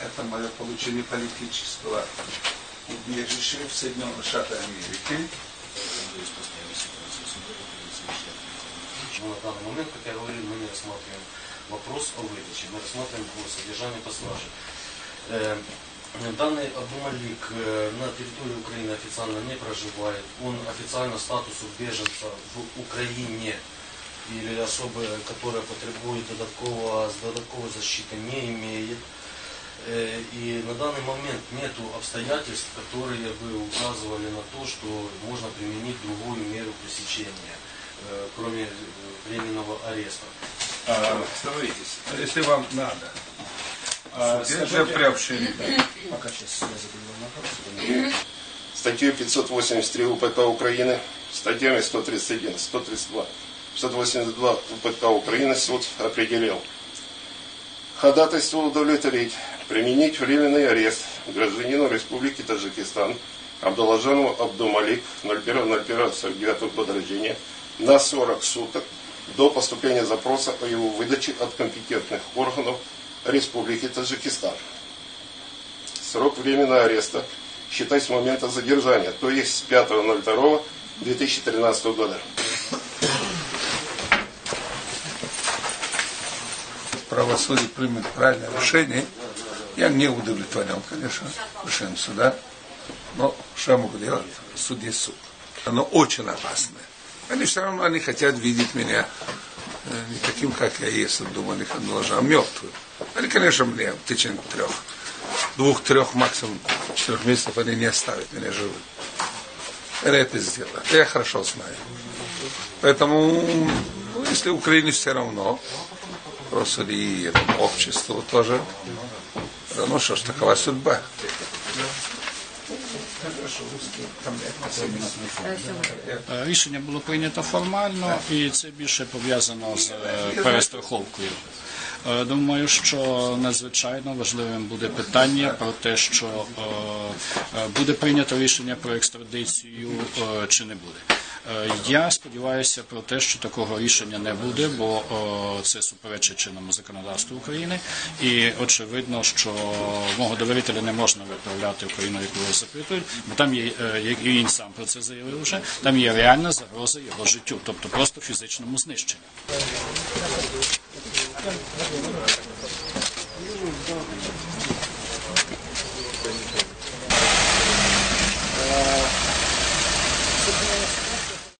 это мое получение политического убежища в Соединенных Штатах Америки. Но на данный момент, как я говорил, мы не рассматриваем вопрос о выдаче, мы рассматриваем его содержание послания. Данный Абдумалик на территории Украины официально не проживает, он официально статусу беженца в Украине или особо, которая потребует додатковой защиты, не имеет. И на данный момент нет обстоятельств, которые бы указывали на то, что можно применить другую меру пресечения, кроме временного ареста. Остановитесь, если вам надо. Статью 583 УПК Украины, статьями 131, 132, 182 УПК Украины суд определил ходатайство удовлетворить, применить временный арест гражданину Республики Таджикистан Абдуллажанову Абдумалик 01.01.49 года рождения на 40 суток до поступления запроса о его выдаче от компетентных органов Республики Таджикистан. Срок временного ареста считать с момента задержания, то есть с 5.02.2013 года. Правосудие примет правильное решение. Я не удовлетворен, конечно, решением суда. Но что я могу делать? Суд есть суд. Оно очень опасное. Они все равно они хотят видеть меня не таким, как я есть, думали, как должен, а мертвым. Они, конечно, мне в течение 2-3, максимум 4 месяцев они не оставят меня живым. Они это сделают. Я хорошо знаю. Поэтому, если Украине все равно, просто и обществу тоже, ну что ж, такова судьба. Рішення було прийнято формально, і це більше пов'язано з перестраховкою. Думаю, що надзвичайно важливим буде питання про те, що буде прийнято рішення про екстрадицію чи не буде. Я сподіваюся про те, що такого рішення не буде, бо це суперечить чинному законодавству України. І очевидно, що мого довірителя не можна виправляти в країну, яку його запитують, бо там є, як і він сам про це заявив вже, там є реальна загроза його життю, тобто просто фізичному знищенню.